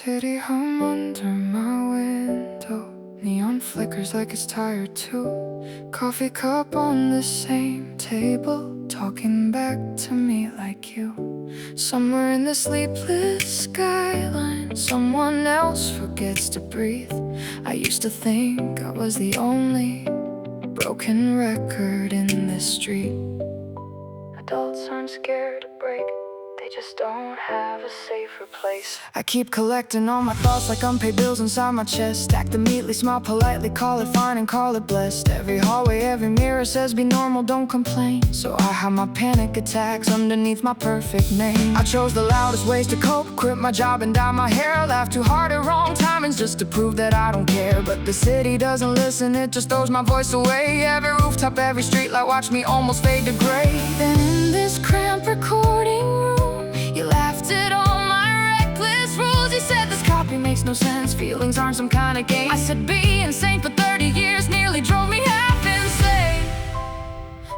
city hum under my window. Neon flickers like it's tired too. Coffee cup on the same table, talking back to me like you. Somewhere in the sleepless skyline, someone else forgets to breathe. I used to think I was the only broken record in this street. Adults aren't scared to break, they just don't have a safer place. I keep collecting all my thoughts like unpaid bills inside my chest. Stack them neatly, smile politely, call it fine and call it blessed. Every hallway, every mirror says be normal, don't complain. So I hide my panic attacks underneath my perfect name. I chose the loudest ways to cope, quit my job and dye my hair. Laugh too hard at wrong timings just to prove that I don't care. But the city doesn't listen, it just throws my voice away. Every rooftop, every street light, watch me almost fade to gray. Then in this cramped recording room, you laughed at all my reckless rules. You said this copy makes no sense, feelings aren't some kind of game. I said be insane for 30 years nearly drove me half insane.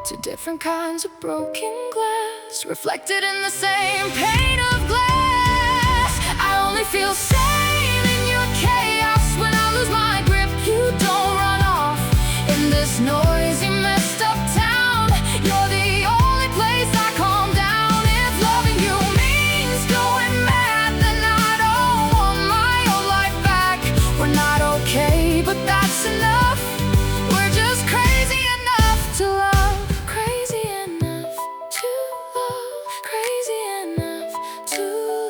Two different kinds of broken glass, reflected in the same pane of glass. I only feel sane in your chaos. When I lose my grip, you don't run off. In this noisy, messed up town, you're the only place I calm down. If loving you means going mad, then I don't want my old life back. We're not okay, but that's enough. We're just crazy enough to love, crazy enough to love, crazy enough to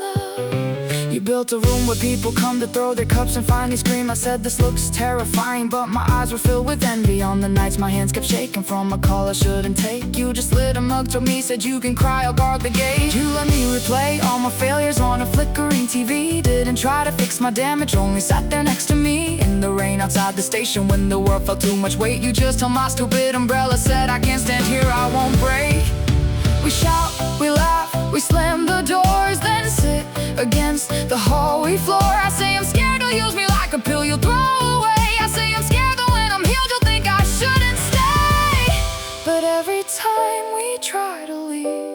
love. You built a room where people come to throw their cups and finally scream. I said this looks terrifying, but my eyes were filled with envy. On the nights my hands kept shaking from a call I shouldn't take. You just lit a mug to me, said you can cry, I'll guard the gate. You let me replay all my failures on a flickering TV. Didn't try to fix my damage, only sat there next to me in the rain outside the station when the world felt too much weight. You just held my stupid umbrella, said I can't stand here, I won't break. We shout, we laugh, we slam the doors, then sit against the hallway floor. I say I'm scared, you'll use me like a pill you'll throw away. I say I'm scared that when I'm healed you'll think I shouldn't stay. But every time we try to leave,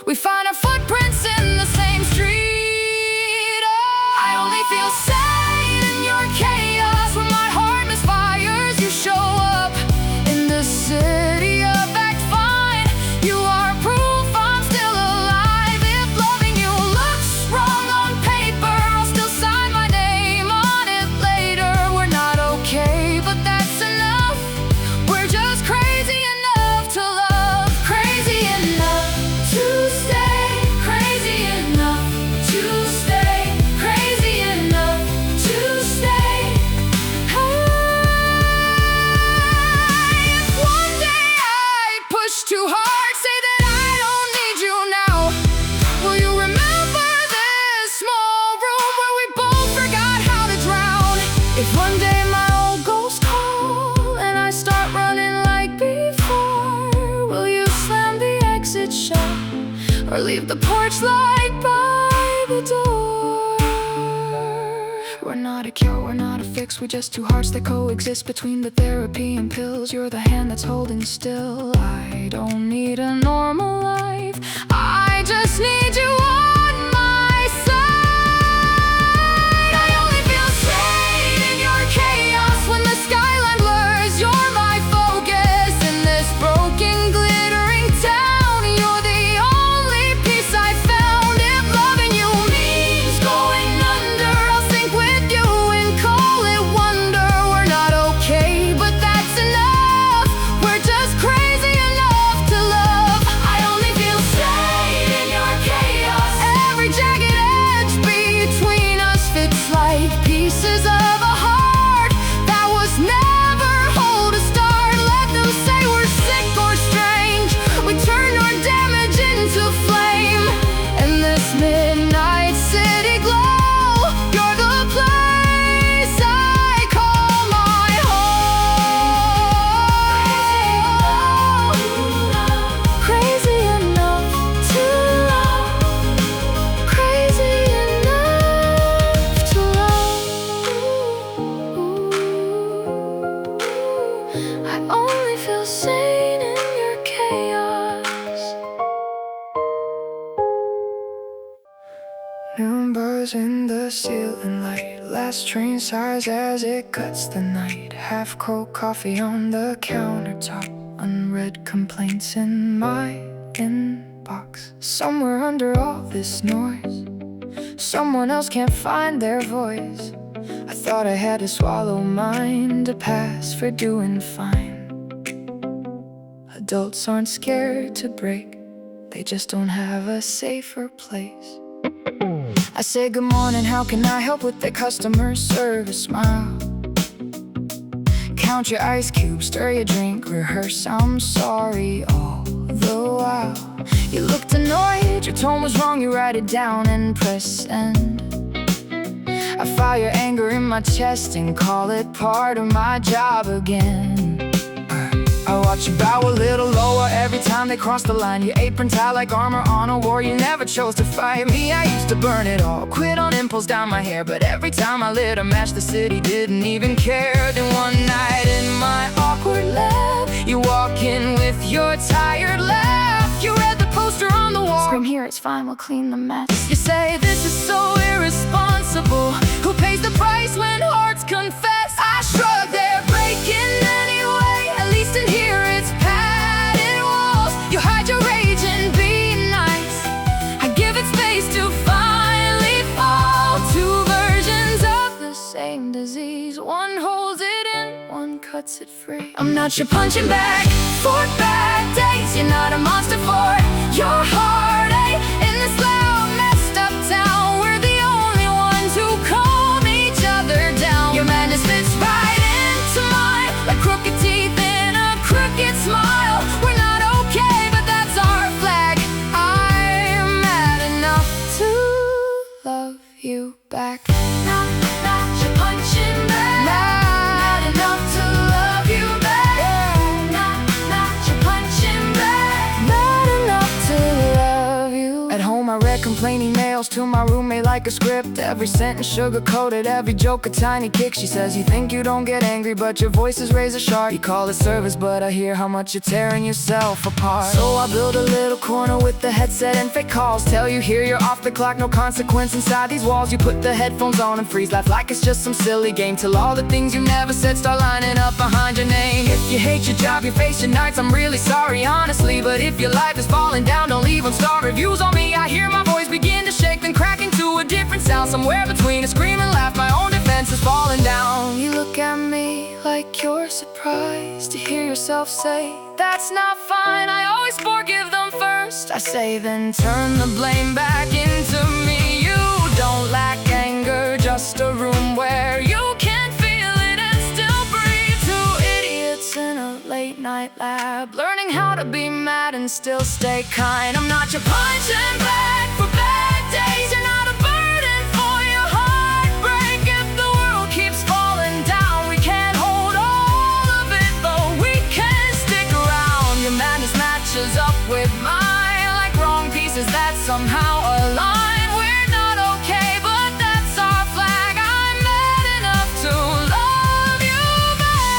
we find our footprints in the same street. Oh, I only feel sane in your chaos. When my heart misfires, you show up in the city of act fine. You are proof I'm still alive. If loving you looks wrong on paper, I'll still sign my name on it later. We're not okay, but that's enough. We're just crazy enough to love, crazy enough to stay, crazy enough to stay, crazy enough to stay. If one day I push too hard, say that I don't need you now, will you remember this small room where we both forgot how to drown? If one day my old ghost call and I start running like before, will you slam the exit shut or leave the porch light by the door? We're not a cure, we're not a fix, we're just two hearts that coexist between the therapy and pills. You're the hand that's holding still. I don't need a normal life, I just need you on my side. I only feel sane in your chaos. When the skyline blurs, you're my focus. In this broken, glittering town, you're the only peace I found. If loving you means going under, I'll sink with you and call it wonder. We're not okay, but that's enough. We're just crazy enough to love. I only feel sane in your chaos. soothing light. Last train sighs as it cuts the night. Half cold coffee on the countertop. Unread complaints in my inbox. Somewhere under all this noise, someone else can't find their voice. I thought I had to swallow mine to pass for doing fine. Adults aren't scared to break, they just don't have a safer place. I say good morning, how can I help with the customer service? Smile, count your ice cubes, stir your drink, rehearse I'm sorry all the while. You looked annoyed, your tone was wrong, you write it down and press send. I file your anger in my chest and call it part of my job again. I watch you bow a little lower every time they cross the line. Your apron tied like armor on a war. You never chose to fight me, I used to burn it all. Quit on impulse, down my hair, but every time I lit a match the city didn't even care. Then one night in my awkward lab, you walk in with your tired laugh. You read the poster on the wall. Scream here, it's fine, we'll clean the mess. You say this is so irresponsible. Who pays the price when hearts confess? I shrug, they're breaking anyway. At least in here it's padded walls. You hide your rage and be nice. I give it space to finally fall. Two versions of the same disease. One holds it in, one cuts it free. I'm not your punching bag for bad days. You're not a monster for your heartache. In this loud, messed up town, we're the only ones who calm each other down. Your madness fits right into mine, like crooked teeth in a crooked smile. We're not okay, but that's our flag. I'm mad enough to love you back. Not your punching bag. Mad enough to love you back. Not your punching bag. Mad enough to love you. At home I read complaining mails to my roommate like a script. Every sentence sugar-coated, every joke a tiny kick. She says you think you don't get angry, but your voice is razor sharp. You call it service, but I hear how much you're tearing yourself apart. So I build a little corner with the headset and fake calls. Tell you here you're off the clock, no consequence inside these walls. You put the headphones on and freeze, laugh like it's just some silly game, till all the things you never said start lining up behind your name. If you hate your job, you face your nights, I'm really sorry honestly. But if your life is falling down, don't leave 'em star reviews on me. I hear my voice begin to shake, then crack into a different sound. Somewhere between a scream and laugh, my own defense is falling down. You look at me like you're surprised to hear yourself say that's not fine. I always forgive them first, I say, then turn the blame back into me. You don't lack anger, just a room where you can feel it and still breathe. Two idiots in a late night lab, learning how to be mad and still stay kind. I'm not your punching bag for bad days. You're not a burden for your heartbreak. If the world keeps falling down, we can't hold all of it, but we can stick around. Your madness matches up with mine, like wrong pieces that somehow align. We're not okay, but that's our flag. I'm mad enough to love you back.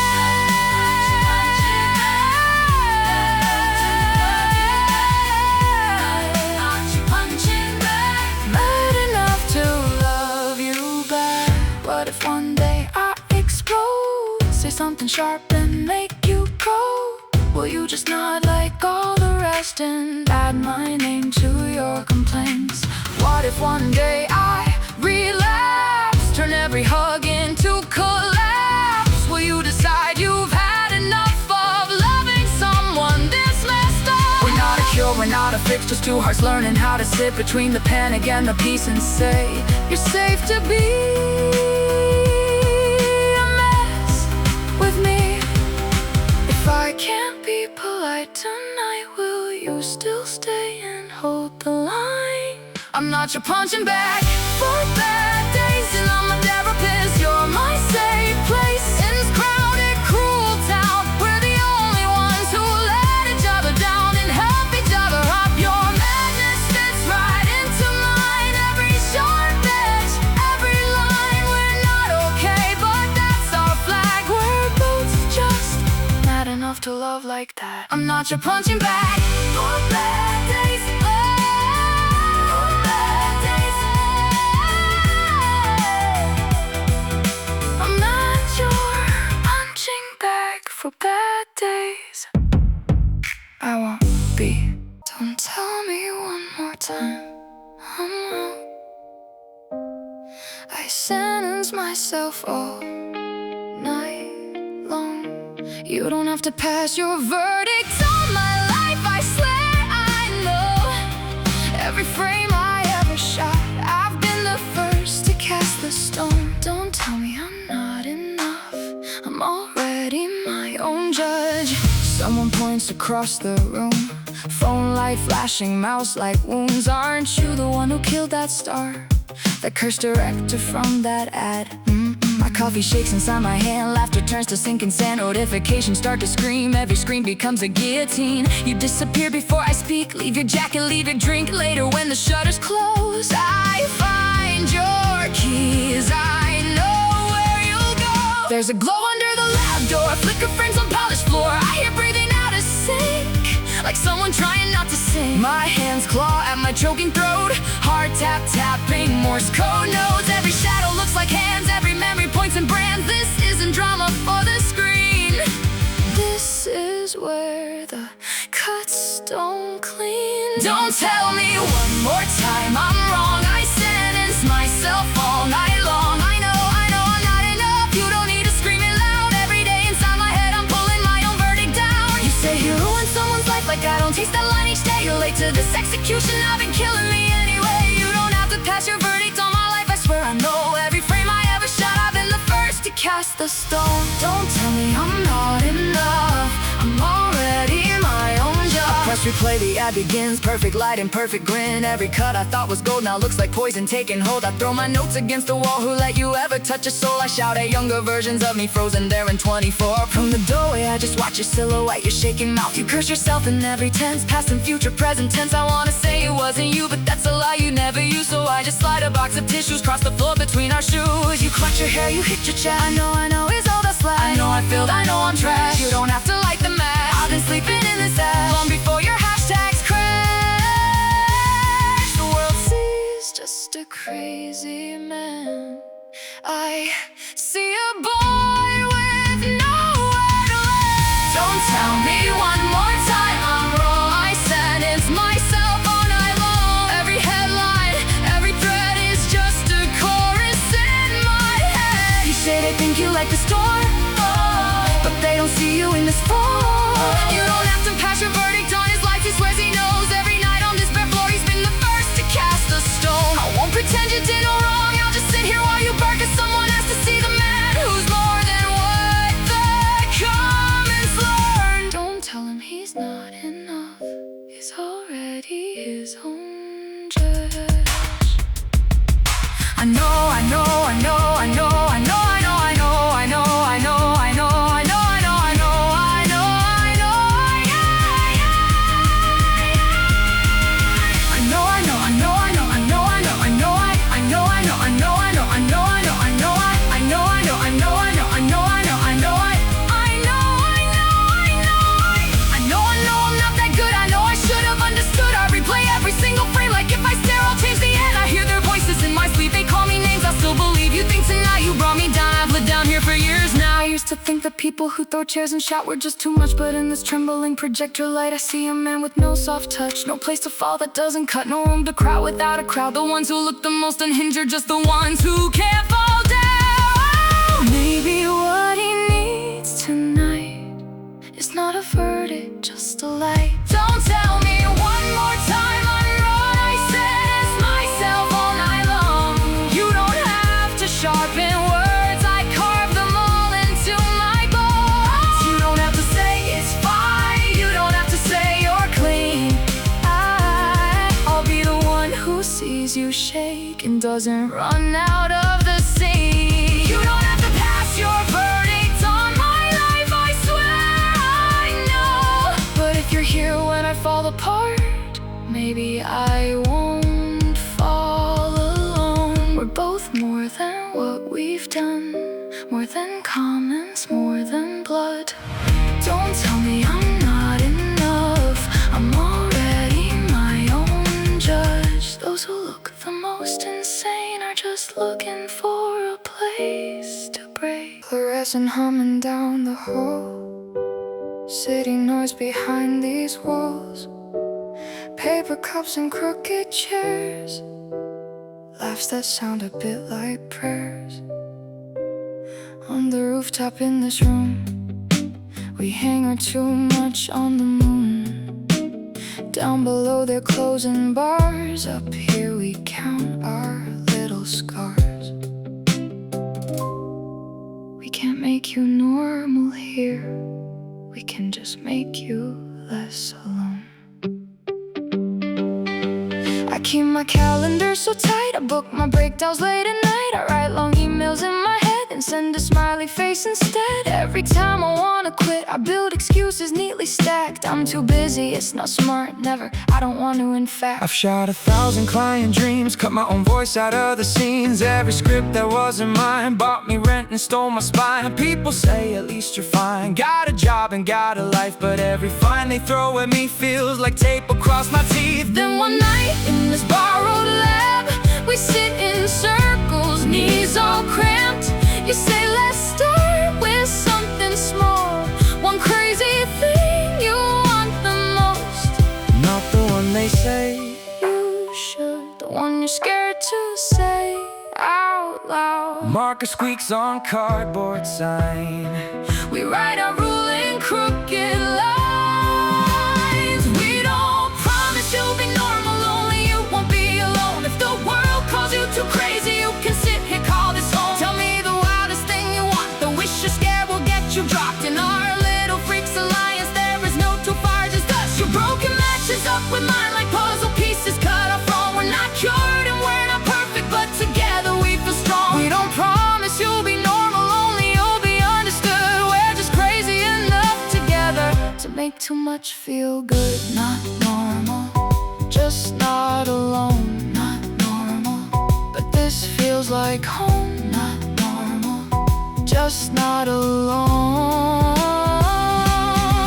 Not your punching bag. Mad enough to love you back. What if one day I explode? Say something sharp and make you cold. Will you just nod like all the rest and add my name to your complaints? What if one day I relapse, turn every hug into collapse? Will you decide you've had enough of loving someone this messed up? We're not a cure, we're not a fix, just two hearts learning how to sit between the panic and the peace and say you're safe to be a mess with me. If I can't be polite tonight, will you still stay and hold the line? I'm not your punching bag for bad days, and I'm a therapist. You're my safe place in this crowded, cruel town. We're the only ones who let each other down and help each other up. Your madness fits right into mine. Every sharp edge, every line. We're not okay, but that's our flag. We're both just mad enough to love like that. I'm not your punching bag for bad days. For bad days. time I'm wrong, I sentence myself all night long. You don't have to pass your verdict on my life, I swear I know every frame I ever shot. I've been the first to cast the stone. Don't tell me I'm not enough, I'm already my own judge. Someone points across the room, phone light flashing, mouse like wounds. Aren't you the one who killed that star, that cursed director from that ad? My coffee shakes inside my hand, laughter turns to sinking sand. Notifications start to scream, every scream becomes a guillotine. You disappear before I speak, leave your jacket, leave your drink. Later when the shutters close, I find your keys, I know where you'll go. There's a glow under the lab door, flicker frames on polished floor. I hear breathing out of sync, like someone trying not to sing. My hands claw at my choking throat, heart tap tapping Morse code notes. Every shadow looks like hands, every memory points and brands. This isn't drama for the screen, this is where the cuts don't clean. Don't tell me one more time I'm wrong, I sentence myself all night long. I know I'm not enough, you don't need to scream it loud. Every day inside my head I'm pulling my own verdict down. You say you ruined someone's life, like I don't taste that line each day. You're late to this execution, I've been killing me anyway. You don't have to pass your verdict on my life, I swear I know every frame I ever shot. I've been the first to cast the stone. Don't tell me I'm not enough, I'm already my own judge. Press replay, the ad begins, perfect light and perfect grin. Every cut I thought was gold now looks like poison taking hold. I throw my notes against the wall, who let you ever touch a soul? I shout at younger versions of me frozen there in 24. From the doorway I just watch your silhouette, your shaking mouth. You curse yourself in every tense, past and future, present tense. I wanna say it wasn't you, but that's a lie you never use. So I just slide a box of tissues across the floor between our shoes. You clutch your hair, you hit your chest. I know is all that's left. I know I failed, I know I'm trash. You don't have to light the match, I've been sleeping in this ash long before your hashtags crash. The world sees just a crazy man. I see a boy with nowhere to land. Don't tell me one more time I'm wrong, I sentence myself all night long. Every headline, every thread is just a chorus in my head. You say they think you like the storm, but they don't see you in this form. You don't have to pass your verdict on his life, he swears he knows. Every night on this bare floor he's been the first to cast a stone. I won't pretend you did no wrong, I'll just sit here while you bark, cause someone has to see the man who's more than what the comments learn. Don't tell him he's not enough, he's already his own judge. I know I'm not that good, I know I should have understood. I replay every single frame like if I stare I'll change the end. I hear their voices in my sleep, they call me names, I still believe. You think tonight you brought me down, I've lived down here for years now. I used to think that people who throw chairs and shout were just too much, but in this trembling projector light I see a man with no soft touch, no place to fall that doesn't cut, no room to cry without a crowd. The ones who look the most unhinged are just the ones who can't fall down. Maybe what he needs tonight is not a verdict, just a light. Don't tell me one more time I'm wrong, I sentence myself all night long. You don't have to sharpen words, I carve them all into my bones. You don't have to say it's fine, you don't have to say you're clean. I'll be the one who sees you shake and doesn't run out of the scene. You don't have to pass your verdict on my life, I swear I know. But if you're here when I fall apart, maybe I won't fall alone. We're both more than what we've done, more than comments, more than blood. Don't tell me I'm not enough, I'm already my own judge. Those who look the most insane are just looking for a place to break. Fluorescent humming down the hall, city noise behind these walls. Paper cups and crooked chairs, laughs that sound a bit like prayers. On the rooftop in this room, we hang our too much on the moon. Down below they're closing bars. Up here we count our little scars. We can't make you normal here, we can just make you less alone. I keep my calendar so tight, I book my breakdowns late at night. I write long emails in my head and send a smiley face instead. Every time I wanna quit, I build excuses neatly stacked. I'm too busy, it's not smart, never, I don't want to in fact. I've shot 1,000 client dreams, cut my own voice out of the scenes. Every script that wasn't mine bought me rent and stole my spine. People say at least you're fine, got a job and got a life, but every fine they throw at me feels like tape across my teeth. Then one night in this borrowed lab, we sit in circles, knees all cramped. You say let's start with something small, one crazy thing you want the most. Not the one they say you should, the one you're scared to say out loud. Marker squeaks on cardboard sign, we write our ruling crooked lines. We don't promise you'll be normal, only you won't be alone. If the world calls you too crazy, you can sit here, call this home. Tell me the wildest thing you want, the wish you're scared will get you dropped. In our little freaks alliance, there is no too far, just us. Your broken matches up with mine like puzzle pieces cut off wrong. We're not cured and we're not perfect, but together we feel strong. We don't promise you'll be normal, only you'll be understood. We're just crazy enough together to make too much feel good. Not normal, just not alone. Not normal, but this feels like home. Not normal, just not alone.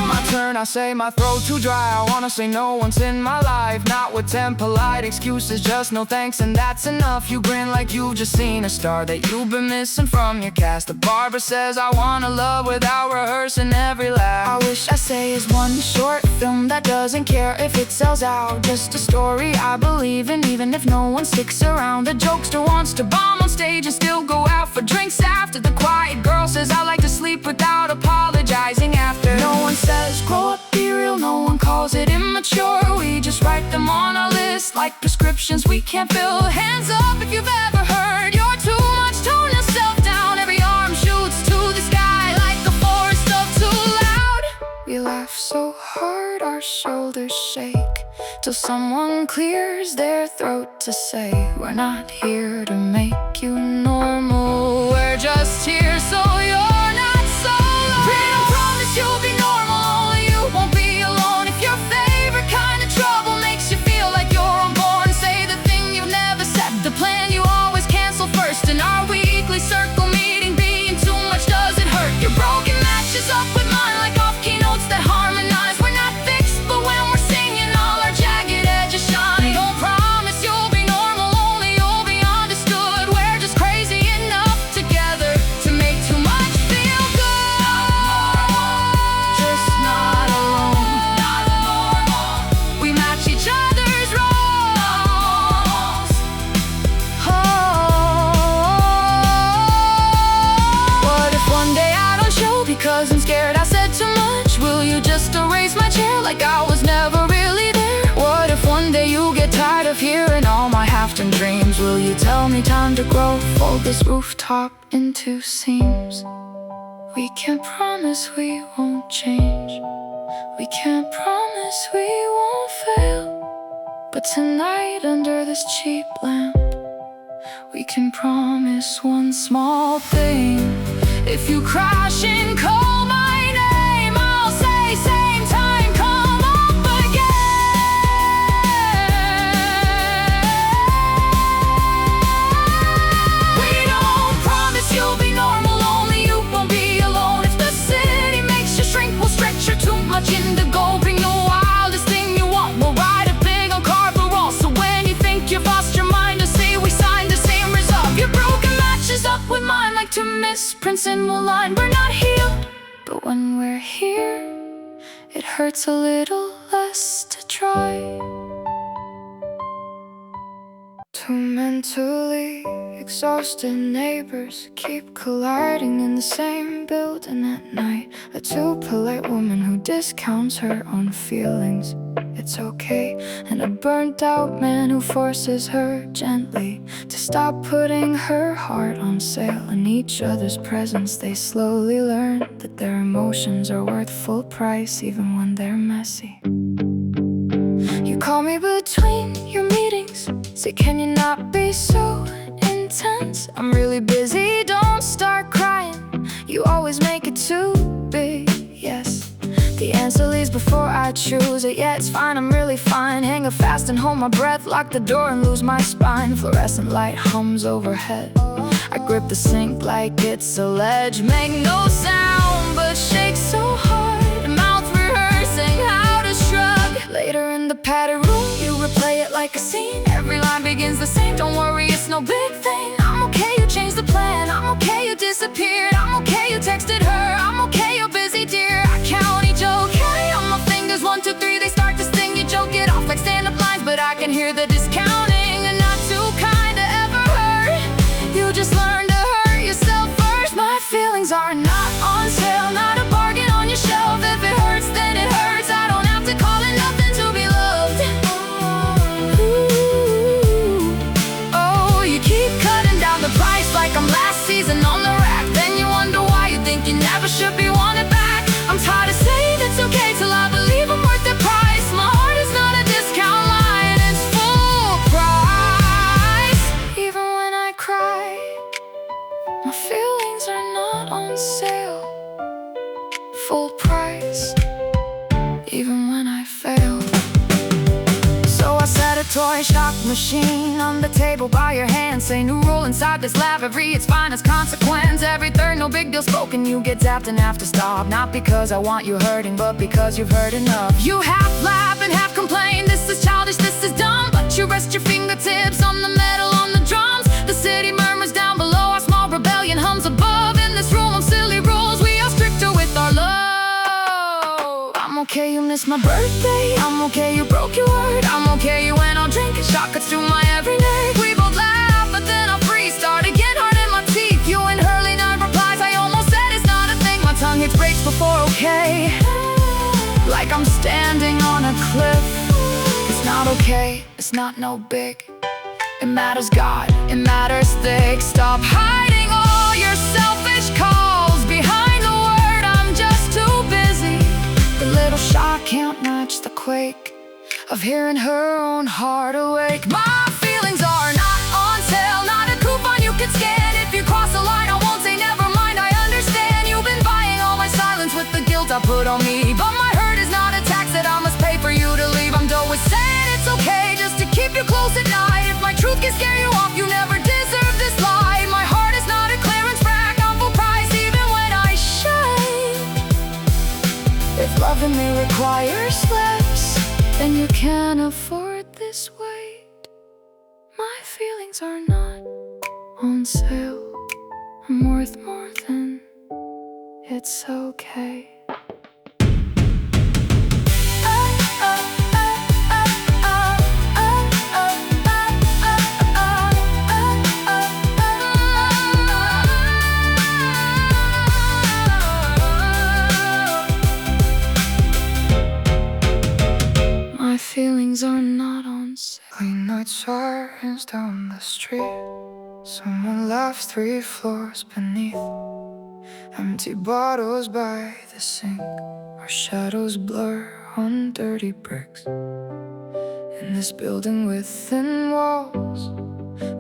My turn, I say my throat too dry, I wanna say no one's in my life. Not with 10 polite excuses, just no thanks and that's enough. You grin like you've just seen a star that you've been missing from your cast. The barber says I wanna love without rehearsing every laugh. I wish I say is one short film that doesn't care if it sells out. Just a story I believe in, even if no one sticks around. The jokester wants to bomb on stage and still go out for drinks after. The quiet girl says I like to sleep without apologizing after. No one says grow up, be real, no one calls it immature. We just write them on our list like prescriptions we can't fill. Hands up if you've ever heard you're too much, tone yourself down. Every arm shoots to the sky like a forest of too loud. We laugh so hard our shoulders shake, till someone clears their throat to say we're not here to make you normal, we're just here so you're not solo. We don't promise you'll be normal, only you won't be alone. If your favorite kind of trouble makes you feel like you're unborn, say the thing you've never said, the plan you always cancel first. In our weekly circle meeting, being too much does it hurt. Your broken matches up with mine like off-key notes that harmonize. We're not fixed, but when we're singing, all our jagged edges shine. We don't promise you'll be normal, only you'll be understood. We're just crazy enough together to make too much feel good. Just not alone. Not normal. We match each other's roles. Oh. What if one day I don't show because I'm scared I said too much? Will you just erase my chair like I was never really there? What if one day you get tired of hearing all my half-done dreams? Will you tell me time to grow, fold this rooftop into seams? We can't promise we won't change, we can't promise we won't fail, but tonight under this cheap lamp, we can promise one small thing. If you crash and call my name, I'll say same time, come up again. We don't promise you'll be normal, only you won't be alone. If the city makes you shrink, we'll stretch you too much indigo. Bring the wildest thing you want, we'll write it big on cardboard walls. So when you think you've lost your mind, to see we signed the same resolve. Your broken matches up with mine like two misprints in one line. We're not healed, but when we're here, it hurts a little less to try. Two mentally exhausted neighbors keep colliding in the same building at night. A too polite woman who discounts her own feelings. It's okay. And a burnt out man who forces her gently to stop putting her heart on sale. In each other's presence they slowly learn that their emotions are worth full price, even when they're messy. You call me between your meetings, say can you not be so intense? I'm really busy, don't start crying. You always make it too big, yes. The answer leaves before I choose it. Yeah, it's fine, I'm really fine. Hang up fast and hold my breath, lock the door and lose my spine. Fluorescent light hums overhead. I grip the sink like it's a ledge. Make no sound, but shake so hard. Mouth rehearsing how to shrug. Later in the padded room, you replay it like a scene. Every line begins the same, don't worry, it's no big thing. I'm okay, you changed the plan. I'm okay, you disappeared. I'm okay, you texted her. I'm okay, you're busy, dear. I count each okay on my fingers, 1, 2, 3, they start to sting. You joke it off like stand-up lines, but I can hear the discounting. And not too kind to ever hurt. You just learn to hurt yourself first. My feelings are not on sale, not a bargain on your shelf. If it hurts, then it hurts. I don't have to call it nothing to be loved. Ooh. Oh, you keep cutting down the price like I'm last season on the rack. Then you wonder why you think you never should be wanted back. I'm tired of saying it's okay till I believe I'm worth the price. My heart is not a discount line, it's full price. Even when I cry, my feelings are not on sale. Full price, even when I fail. So I set a toy shop machine on the table by your hand. Say new rule inside this lab, every its finest consequence. Every third, no big deal spoken, you get zapped and have to stop. Not because I want you hurting, but because you've heard enough. You half laugh and half complain, this is childish, this is dumb. But you rest your fingertips on the metal, on the drums. The city murmurs down below, our small rebellion hums above. In this room of silly rules, we are stricter with our love. I'm okay, you missed my birthday. I'm okay, you broke your word. I'm okay, you went on drinking, shot cuts through my every nerve. We both laugh, but then I'll freeze, start again, heart in my teeth. You and hurling on replies, I almost said it's not a thing. My tongue hits brakes before okay, like I'm standing on a cliff. It's not okay, it's not no big. It matters God, it matters thick. Stop hiding all your selfish calls behind the word I'm just too busy. The little shock can't match the quake of hearing her own heart awake. My feelings are not on sale, not a coupon you can scan. If you cross the line, I won't say never mind, I understand. You've been buying all my silence with the guilt I put on me. But my hurt is not a tax that I must pay for you to leave. I'm done with saying it's okay just to keep you close at night. If my truth can scare you off, you never deserve this lie. My heart is not a clearance rack, I'm full price even when I shine. If loving me requires less, then you can't afford this weight. My feelings are not on sale. I'm worth more than it's okay. My feelings are not on sale. Late night sirens down the street. Someone laughs 3 floors beneath. Empty bottles by the sink. Our shadows blur on dirty bricks. In this building with thin walls,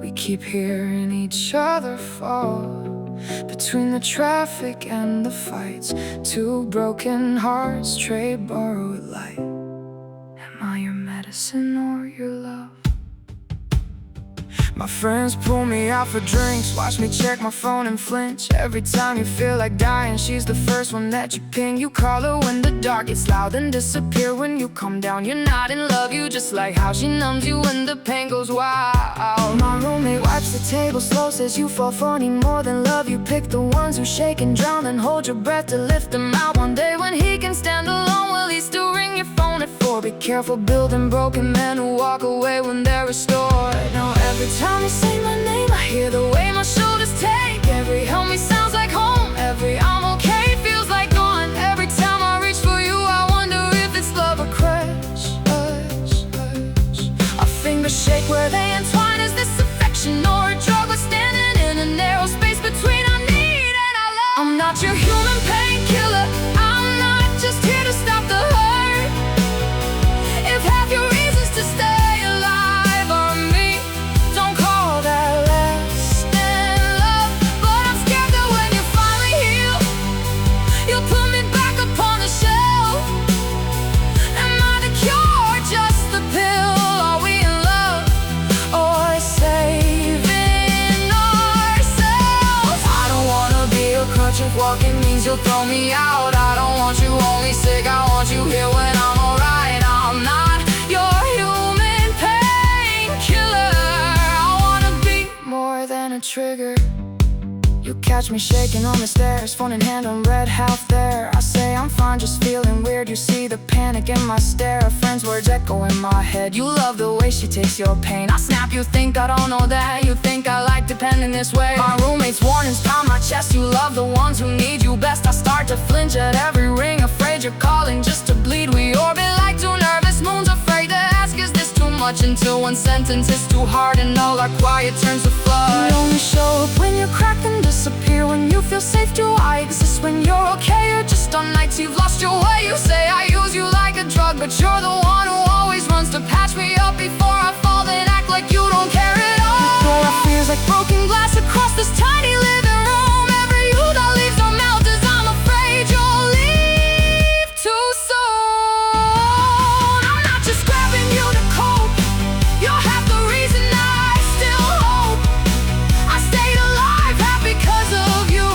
we keep hearing each other fall. Between the traffic and the fights, 2 broken hearts trade borrowed light. Am I your medicine or your love? My friends pull me out for drinks, watch me check my phone and flinch. Every time you feel like dying, she's the first one that you ping. You call her when the dark gets loud and disappear when you come down. You're not in love, you just like how she numbs you when the pain goes wild. My roommate wipes the table slow, says you fall for any more than love. You pick the ones who shake and drown, then hold your breath to lift them out. One day when he can stand alone, will he still ring your phone at 4? Be careful building broken men who walk away when they're restored. Now every time you say my name, I hear the way my shoulders take. Every help me sounds like home, every I'm okay feels like gone. Every time I reach for you, I wonder if it's love or crush. Our fingers shake where they entwine. Is this affection or a drug? We're standing in a narrow space between our need and our love. I'm not your human painkiller, I'm not just here to stop the hurt. If half your reasons to stay alive are me, don't call that lasting love. But I'm scared that when you finally heal, you'll put me back upon the shelf. Am I the cure, just the pill? Are we in love or saving ourselves? I don't wanna be a crutch if walking means you'll throw me out. I don't want you only sick, I want you here when I'm alright. I'm not your human painkiller, I wanna be more than a trigger. You catch me shaking on the stairs, phone in hand on red, half there. I say I'm fine, just feeling weird. You see the panic in my stare, a friend's words echo in my head. You love the way she takes your pain. I snap, you think I don't know that. You think I like depending this way. My roommate's warnings pound my chest. You love the ones who need you best. I start to flinch at every ring, afraid you're calling just to bleed. We orbit like two nervous moons, afraid to ask is this too much, until one sentence is too hard and all our quiet turns to flood. You only show up when you're cracked and disappear when you feel safe. Do I exist when you're okay, or just on nights you've lost your way? You say I use you like a drug, but you're the one who always runs to patch me up before I fall, then act like you don't care at all. You throw our fears like broken glass across this tiny living room. Every you that leaves don't melt, as I'm afraid you'll leave too soon. I'm not just grabbing you to cope, you're half the reason I still hope. I stayed alive half because of you.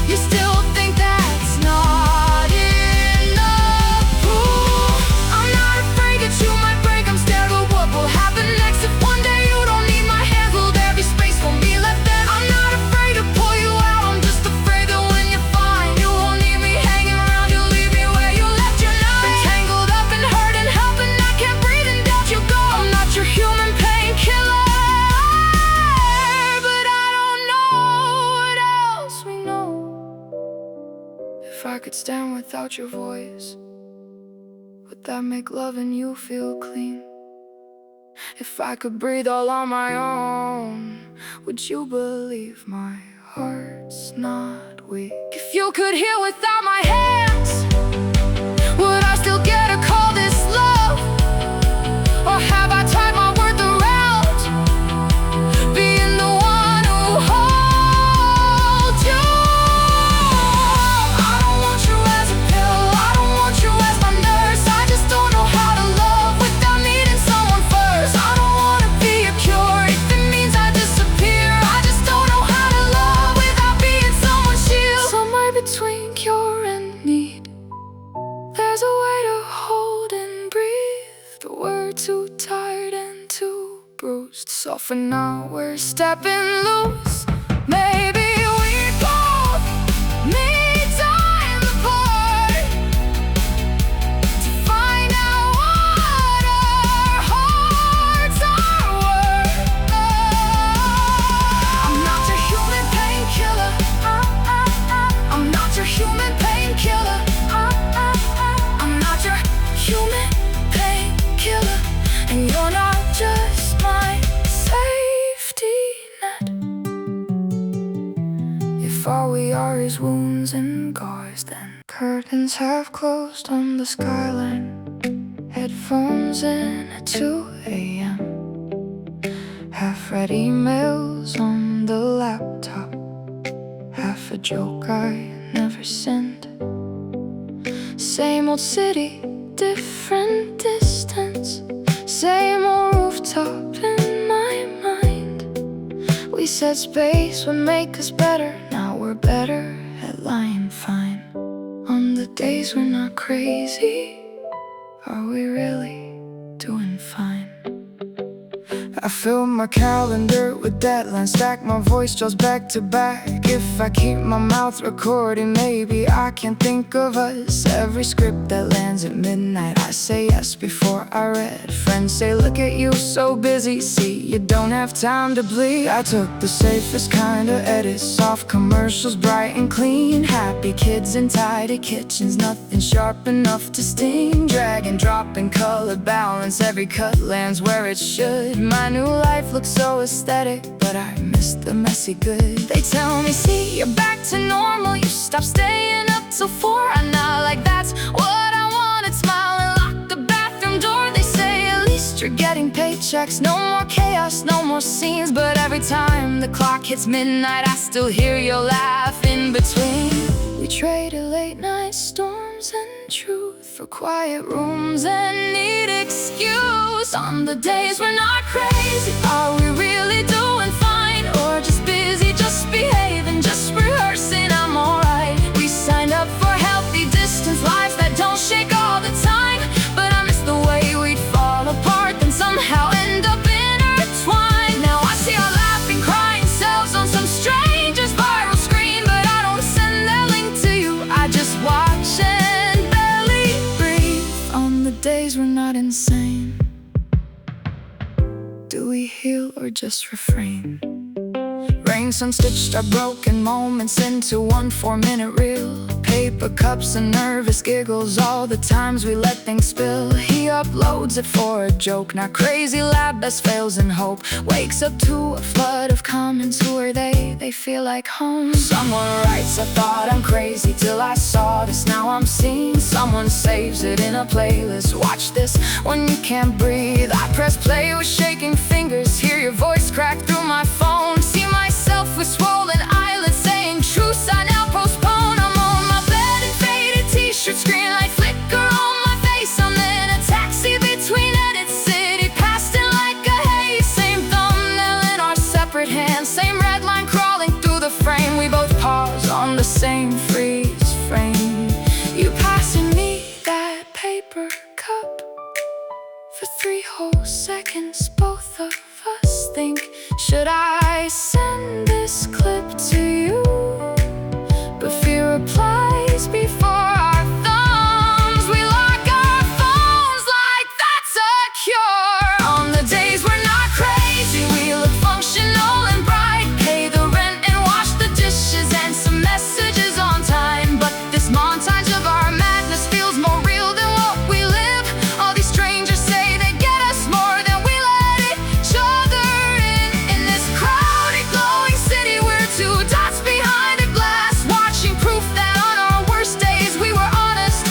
You still think that's not enough. Ooh, I'm not afraid that you might break, I'm scared of what will happen next. If one day you don't need my hands, will there be space for me left then? I'm not afraid to pull you out, I'm just afraid that when you're fine, you won't need me hanging around. You'll leave me where you left your night, been tangled up in hurt and help, and I can't breathe and doubt you go. I'm not your human painkiller, but I don't know what else we know. If I could stand without your voice, would that make loving you feel clean? If I could breathe all on my own, would you believe my heart's not weak? If you could heal without my hands, would I still get to call this love? Or have I tied my worth around being the one who holds you? I don't want you as a pill, I don't want you as my nurse. I just don't know how to love without meeting someone first. I don't wanna be a cure if it means I disappear. I just don't know how to love without being someone's shield. Somewhere between cure and need, there's a way to hold and breathe. But we're too tired and too bruised, so for now we're stepping loose. Maybe we both need time apart to find out what our hearts are worth. I'm not your human painkiller, I'm not your human painkiller, I'm not your human painkiller, and you're not just my safety net. If all we are is wounds and scars, then curtains have closed on the skyline. Headphones in at 2 a.m. Half-read emails on the laptop, half a joke I never sent. Same old city, different distance. Same old rooftop in my mind. We said space would make us better, now we're better at lying fine. On the days we're not crazy, are we really doing fine? I fill my calendar with deadlines, stack my voice just back to back. If I keep my mouth recording, maybe I can think of us. Every script that lands at midnight, I say yes before I read. Friends say, look at you, so busy, see, you don't have time to bleed. I took the safest kind of edits, soft commercials, bright and clean. Happy kids in tidy kitchens, nothing sharp enough to sting. Drag and drop in color balance, every cut lands where it should. My new life looks so aesthetic, but I miss the messy good. They tell me, see, you're back to normal, you stopped staying up till 4. I'm not like that's what I wanted. Smile and lock the bathroom door. They say at least you're getting paychecks. No more chaos, no more scenes. But every time the clock hits midnight, I still hear your laugh in between. We traded late night storms and truth for quiet rooms and neat excuse. On the days we're not crazy, are we really doing fine? Or just busy, just behaving, just rehearsing, I'm alright. We signed up for healthy distance, lives that don't shake all the time. But I miss the way we'd fall apart, then somehow end up intertwined. Now I see our laughing, crying selves on some stranger's viral screen. But I don't send that link to you, I just watch and barely breathe. On the days we're not insane, do we heal or just refrain? Rain, sun stitched our broken moments into one 4-minute reel. Paper cups and nervous giggles, all the times we let things spill. He uploads it for a joke, not crazy lab best fails in hope. Wakes up to a flood of comments, who are they? They feel like home. Someone writes, I thought I'm crazy till I saw this, now I'm seen. Someone saves it in a playlist, watch this when you can't breathe. I press play with shaking fingers, hear your voice crack through my phone. See myself with swollen eyelids saying truce I now postpone. I'm on my bed in faded t-shirt, screen light flicker on my face. I'm in a taxi between edits, city passing like a haze. Same thumbnail in our separate hands, same red line crawling through the frame. We both pause on the same freeze frame. You passing me that paper cup for 3 whole seconds. Both of us think, should I send this clip to you? But fear replies before our thumbs. We lock our phones like that's a cure. On the days we're not crazy, we look functional and bright. Pay the rent and wash the dishes and some messages on time. But this montage of our madness feels more real than what we live. All these strangers say they get us more than we let each other in this crowded, glowing city, we're 2 dots behind a glass, watching proof that on our worst days we were honest.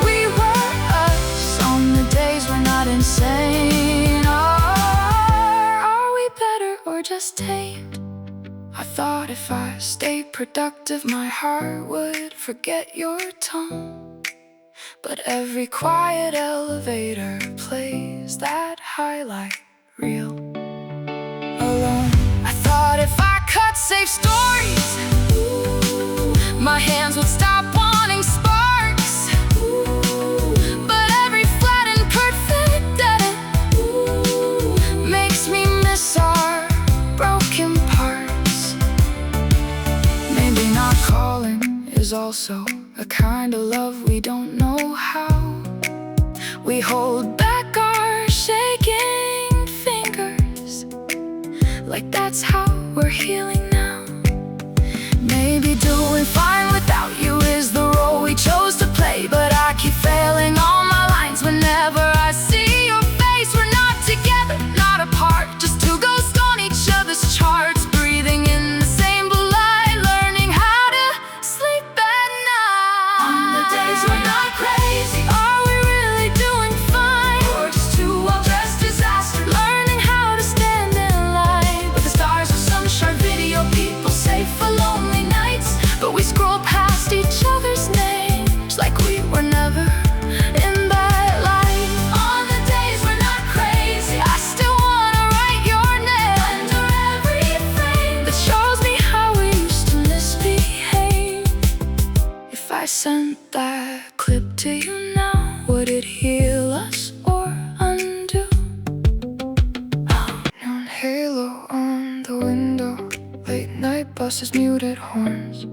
We were us. On the days we're not insane, are we better or just tamed? I thought if I stayed productive, my heart would forget your tone. But every quiet elevator plays that highlight reel alone. I thought if I cut safe stories, my hands would stop wanting sparks. But every flattened perfect edit makes me miss our broken parts. Maybe not calling is also a kind of love we don't know how. We hold back our shaking fingers, like that's how we're healing now. Maybe doing fine without you is the role we chose to play. But I keep failing all my lines whenever I see your face. We're not together, not apart, just 2 ghosts on each other's charts. Breathing in the same blood, learning how to sleep at night. On the days we're not crazy, are we really doing fine? Or just 2 well-dressed disasters, learning how to stand in line with the stars of some short video. People say for lonely nights, but we scroll past each other's names like we were never in that light. On the days we're not crazy, I still wanna write your name under every frame that shows me how we used to misbehave. If I sent that clip to you now, would it heal us or undo? Oh, no, buses, muted horns,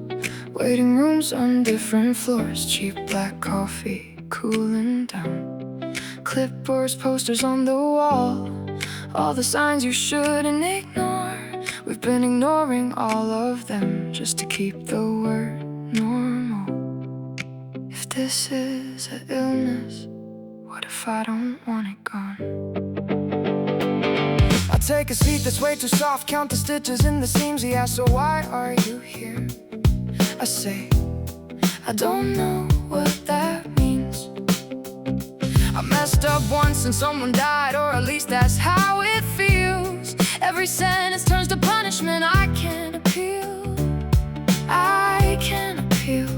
waiting rooms on different floors, cheap black coffee cooling down, clipboards, posters on the wall, all the signs you shouldn't ignore. We've been ignoring all of them just to keep the word normal. If this is an illness, what if I don't want it gone? I take a seat that's way too soft, count the stitches in the seams. He asks, so why are you here? I say, I don't know what that means. I messed up once and someone died, or at least that's how it feels. Every sentence turns to punishment. I can't appeal, I can't appeal.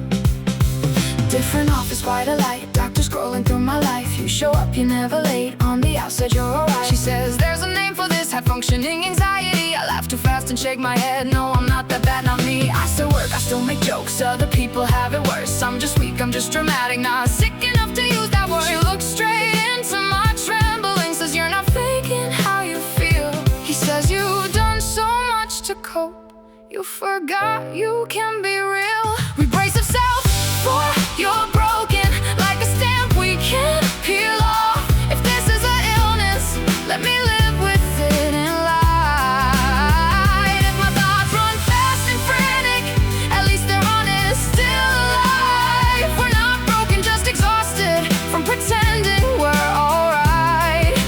Different office by the light, doctor scrolling through my life. You show up, you're never late, on the outside you're alright. She says there's a name for this, high-functioning anxiety. I laugh too fast and shake my head, no I'm not that bad, not me. I still work, I still make jokes, other people have it worse. I'm just weak, I'm just dramatic, not sick enough to use that word. She looks straight into my trembling, says you're not faking how you feel. He says you've done so much to cope, you forgot you can be real. We brace ourselves for you're broken, like a stamp we can't peel off. If this is an illness, let me live with it in light. If my thoughts run fast and frantic, at least they're honest, still alive. We're not broken, just exhausted from pretending we're alright.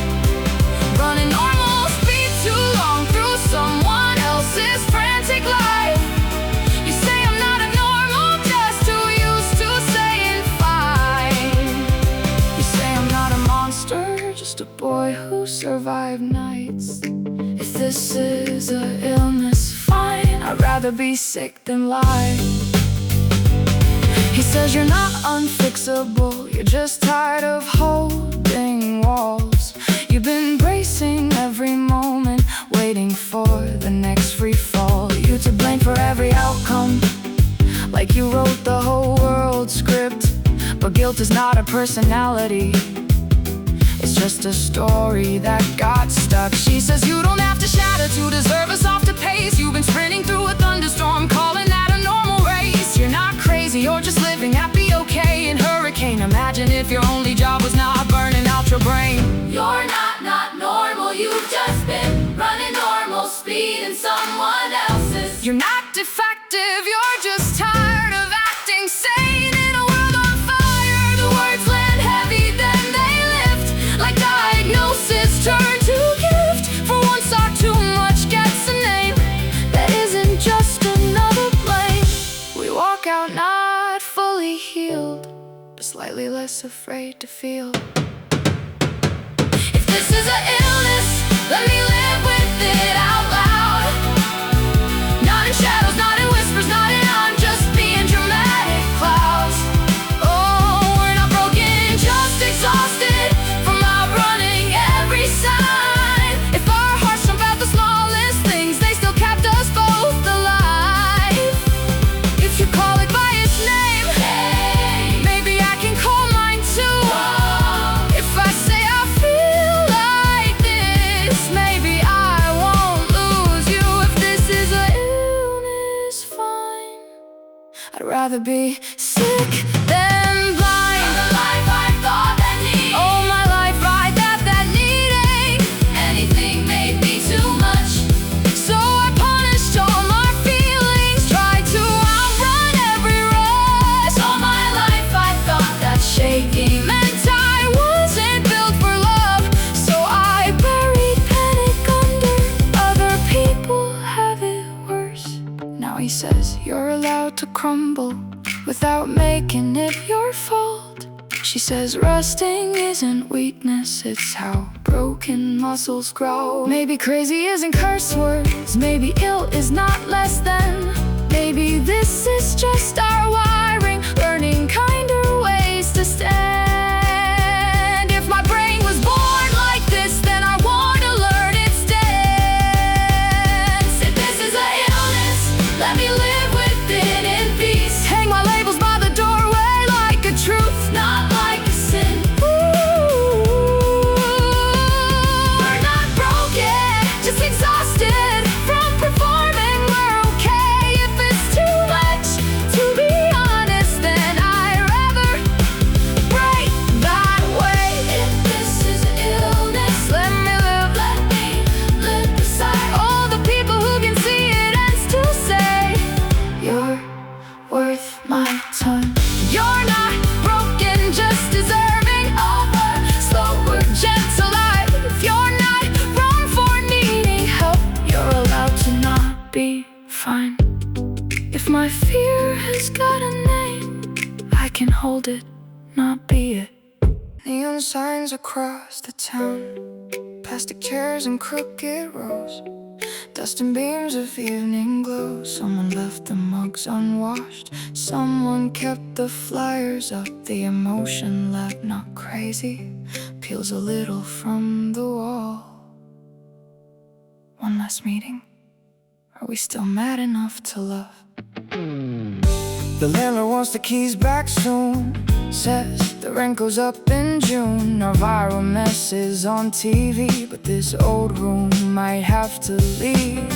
Running normal speed too long through someone else's frantic life. You say I'm not a normal, just too used to saying fine. You say I'm not a monster, just a boy who survived nights. If this is an illness, fine, I'd rather be sick than lie. He says you're not unfixable, you're just tired of holding walls. You've been bracing every moment, waiting for the next free fall. You to blame for every outcome, like you wrote the whole world script. But guilt is not a personality, it's just a story that got stuck. She says you don't have to shatter to deserve a softer pace. You've been sprinting through a thunderstorm, calling that a normal race. You're not crazy, you're just living happy, okay, in hurricane. Imagine if your only job was not burning out your brain. You're not normal, you've just been running normal speed in someone else's. You're not defective, you're just tired of acting sane in a world on fire. The words land heavy, then they lift, like diagnosis turn to gift. For one sock too much gets a name that isn't just another blame. We walk out not fully healed, but slightly less afraid to feel. If this is an illness, let me live with it out loud. Not in shadows, not in whispers, not in I'm just being dramatic clouds. Oh, we're not broken, just exhausted from outrunning every sign. If our hearts jump at the smallest things, they still kept us both alive. If you call it by its name, hey, maybe I can call mine too. Whoa. If I say I feel like this, maybe I won't lose you. If this is an illness, fine, I'd rather be sick than blind. The life I thought that need, oh my life right that needing anything made me too much. So I punished all my feelings, tried to outrun every rush. All my life I thought that shaking meant I wasn't built for love. So I buried panic under other people have it worse. Now he says you're allowed to crumble without making it your fault. She says resting isn't weakness, it's how broken muscles grow. Maybe crazy isn't curse words, maybe ill is not less than. Maybe this is just our wiring, learning kinder ways to stand. If my brain was born like this, then I want to learn its dance. If this is an illness, let me live with it in peace. Hang my labels by the doorway like a truth, not like a sin. Ooh, we're not broken, just exhausted from performing. We're okay if my fear has got a name. I can hold it, not be it. Neon signs across the town, plastic chairs and crooked rows, dust and beams of evening glow. Someone left the mugs unwashed, someone kept the flyers up. The emotion left, not crazy, peels a little from the wall. One last meeting, are we still mad enough to love? The landlord wants the keys back soon, says the rent goes up in June. Our viral mess is on TV, but this old room might have to leave.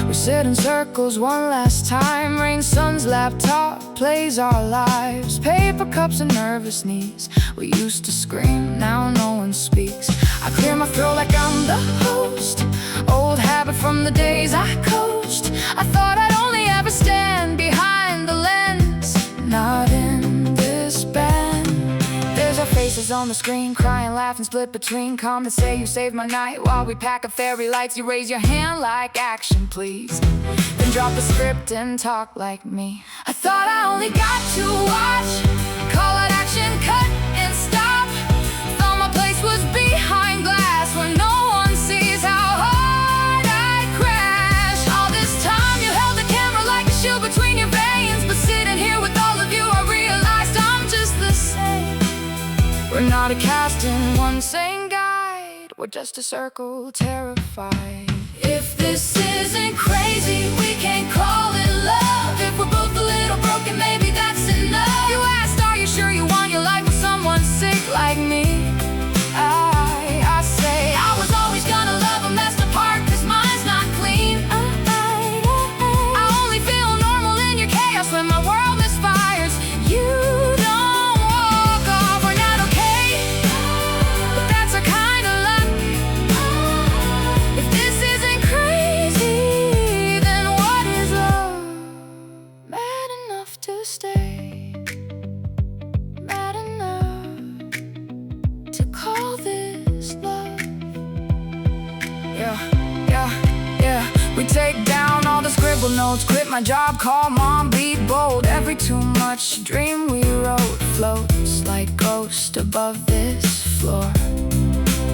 We sit in circles one last time, rain, sun's laptop plays our lives. Paper cups and nervous knees, we used to scream, now no one speaks. I clear my throat like I'm the host, old habit from the days I coached. I thought I'd only ever stand behind the lens, not in this band. There's our faces on the screen, crying, laughing, split between. Come and say you saved my night while we pack up fairy lights. You raise your hand like action please, then drop the script and talk like me. I thought I only got to watch, call it action, cut and stop. Thought my place was behind glass where no one sees how hard I crash. All this time you held the camera like a shield between your veins, but sitting here with all of you I realized I'm just the same. We're not a cast in one same guide, we're just a circle terrified. If this isn't crazy, we can't call it love. If we're both a little broken, maybe that's enough. You asked, are you sure you want your life with someone sick like me? I say I was always gonna love a messed apart, cause mine's not clean. I only feel normal in your chaos when my world misfires. You don't walk off, we're not okay, but that's our kind of luck. If this isn't crazy, then what is love? Mad enough to stay, mad enough to call this love. Yeah. We take down all the scribble notes, quit my job, call mom, be bold. Every too much dream we wrote floats like ghost above this floor.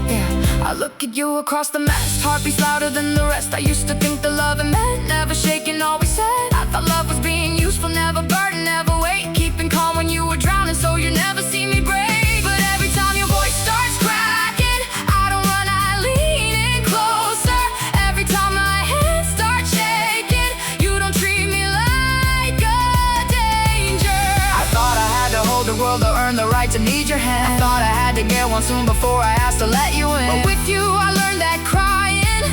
Yeah, I look at you across the mess, heartbeats louder than the rest. I used to think the love it meant never shaking, always said. I thought love was being useful, never burden, never weight, keeping calm when you were drowning, so you never see me break. But every time your voice starts cracking, I don't run, I lean in closer. Every time my hands start shaking, you don't treat me like a danger. I thought I had to hold the world to earn the right to need your hand. I thought I had to get one soon before I asked to let you in. But with you I learned that crying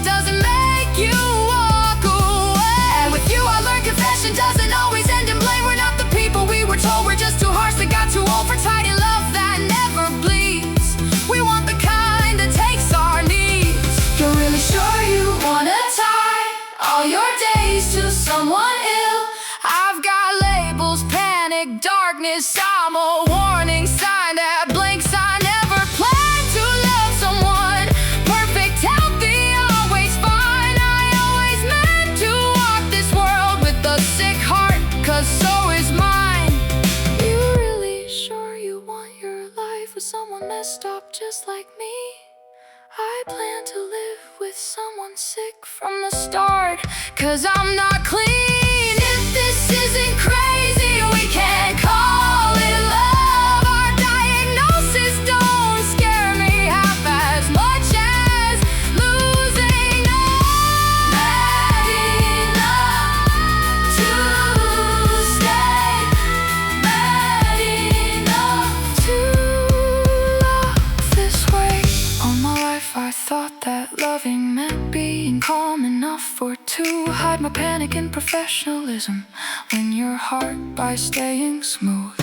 doesn't make you walk away. And with you I learned confession doesn't always end in blame. We're not the people we were told, we're just too harsh, that got too old for tight and love that never bleeds. We want the kind that takes our needs. You're really sure you wanna tie all your days to someone ill? I've got labels, panic, darkness, I'm a warning sign that blinks. I never planned to love someone perfect, healthy, always fine. I always meant to walk this world with a sick heart, cause so is mine. You really sure you want your life with someone messed up just like me? I plan to live with someone sick from the start, cause I'm not clean. If this isn't crazy, we can't call it love. Our diagnosis don't scare me half as much as losing all. Mad enough to stay, mad enough to love this way. All my life I thought that loving meant being calm enough for to hide my panic and professionalism, win your heart by staying smooth.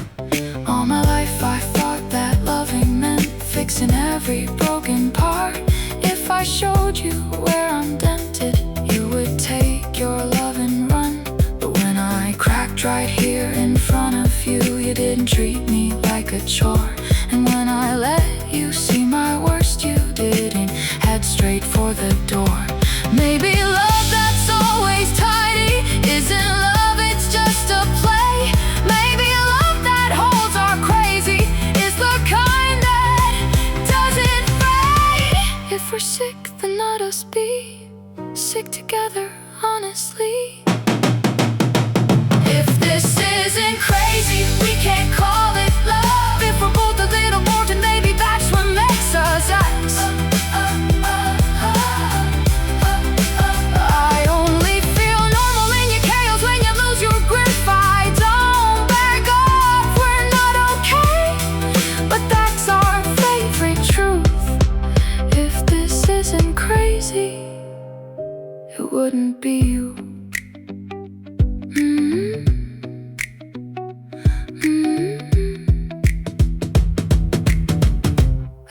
All my life I thought that loving meant fixing every broken part. If I showed you where I'm dented, you would take your love and run. But when I cracked right here in front of you, you didn't treat me like a chore. And when I let you see my worst, you didn't head straight for the door. Maybe love that's always tidy isn't love, it's just together, honestly. If this isn't crazy, we can't call it love. If we're both a little bored, then maybe that's what makes us us. I only feel normal in your chaos when you lose your grip. I don't back up, we're not okay, but that's our favorite truth. If this isn't crazy, it wouldn't be you.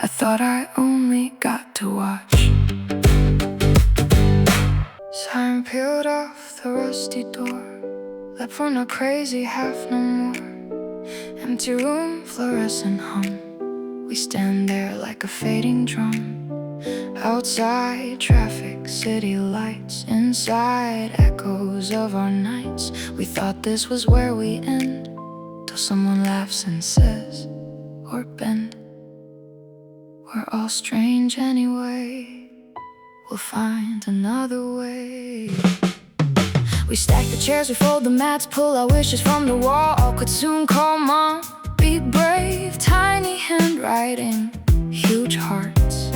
I thought I only got to watch. Siren peeled off the rusty door. Left we're not crazy, half no more. Empty room, fluorescent hum. We stand there like a fading drum. Outside, traffic, city lights. Inside, echoes of our nights. We thought this was where we end, till someone laughs and says, or bend. We're all strange anyway, we'll find another way. We stack the chairs, we fold the mats, pull our wishes from the wall. All could soon call mom, be brave. Tiny handwriting, huge hearts.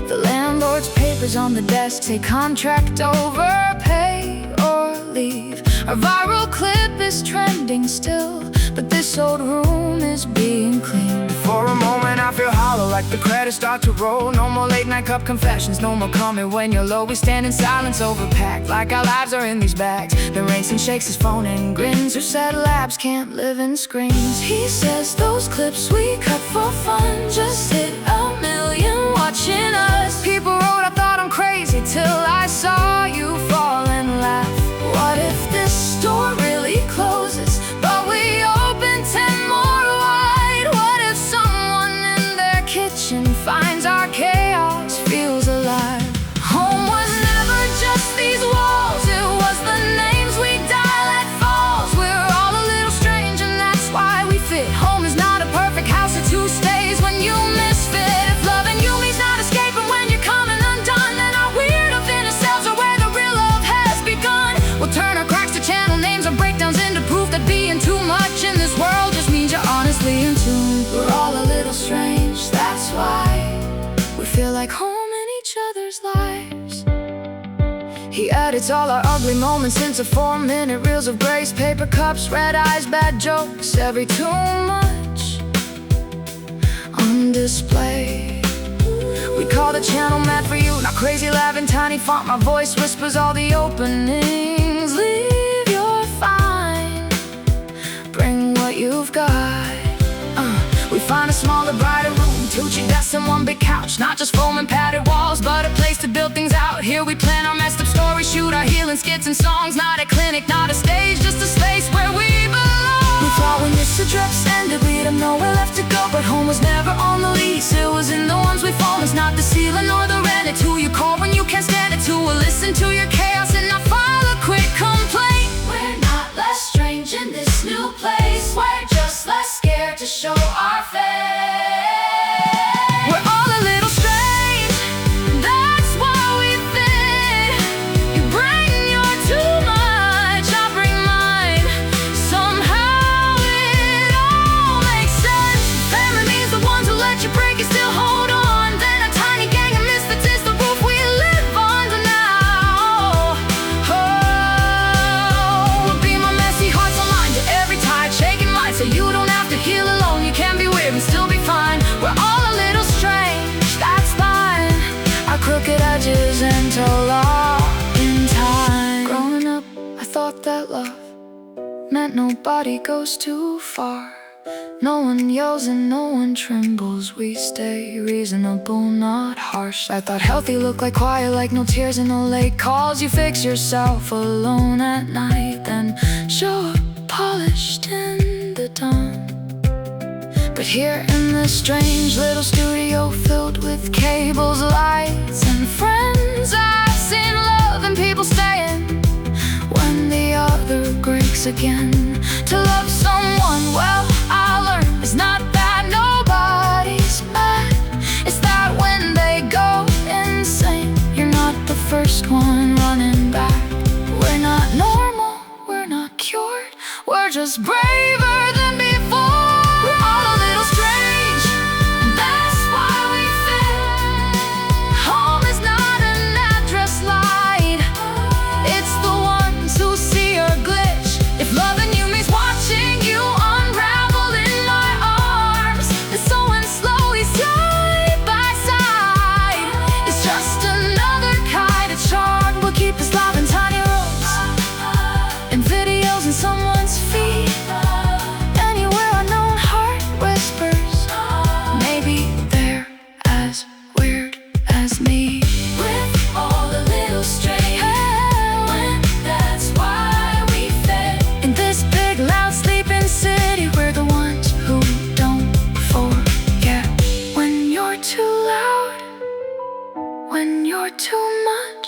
The landlord's papers on the desk say contract over, pay or leave. Our viral clip is trending still, but this old room is being cleaned. For a moment I feel hollow, like the credits start to roll. No more late night cup confessions, no more coming when you're low. We stand in silence overpacked, like our lives are in these bags. Then Rayson shakes his phone and grins. Who said labs can't live in screens? He says those clips we cut for fun just hit 1 million watching us. People wrote I thought I'm crazy till I saw you fall and laugh. What if this store really closes, but we open 10 more wide? What if someone in their kitchen finds our chaos feels alive? Home was never just these walls, it was the names we dial at falls. We're all a little strange and that's why we fit. Home is not a perfect house, it too stays when you misfit. If loving you means not escaping when you're coming undone, then our weird inner selves are where the real love has begun. We'll turn our cracks to channel names or breakdowns into proof that being too much in this world just means you're honestly in tune. We're all a little strange, that's why we feel like home in each other's lives. He edits all our ugly moments into 4-minute reels of grace. Paper cups, red eyes, bad jokes, every too much on display. We call the channel mad for you, not crazy, laughing, tiny font. My voice whispers all the openings. Leave your fine, bring what you've got. We find a smaller, brighter room, 2 cheap desks and 1 big couch. Not just foam and padded walls, but a place to build things out. Here we plan our messed up stories, shoot our healing skits and songs. Not a clinic, not a stage, just a space where we belong. We thought when this address ended we'd have nowhere left to go, but home was never on the lease, it was in the ones we fall. It's not the ceiling or the rent, it's who you call when you can't stand it. Who will listen to your chaos and not file a quick complaint. We're not less strange in this new place, we're just less scared to show our face. We're all a little strange, that's why we fit. You bring your too much, I bring mine. Somehow it all makes sense. Family means the ones who let you break and still hold on. Then a tiny gang of misfits is the roof we live under now. Oh, we'll be my messy hearts aligned to every tide, shaking light, so you don't have to heal alone. You can be weird and still be fine. We're all a little strange, that's fine. Our crooked edges interlock in time. Growing up, I thought that love meant nobody goes too far. No one yells and no one trembles. We stay reasonable, not harsh. I thought healthy looked like quiet, like no tears and no late calls. You fix yourself alone at night, then show up polished in the dawn. But here in this strange little studio filled with cables, lights, and friends, I've seen love and people staying when the other breaks again. To love someone well, I learned it's not that nobody's mad, it's that when they go insane, you're not the first one We're just braver than before. We're all a little strange, and that's why we fit. Home is not an address light, it's the ones who see your glitch. If loving you means watching you unravel in my arms, and sewing slowly side by side, it's just another kind of charm. We'll keep us live in tiny rooms, and videos in someone's feed. Anywhere unknown heart whispers, maybe they're as weird as me. With all the little strange, and that's why we fit. In this big loud sleeping city, we're the ones who don't forget. When you're too loud, when you're too much,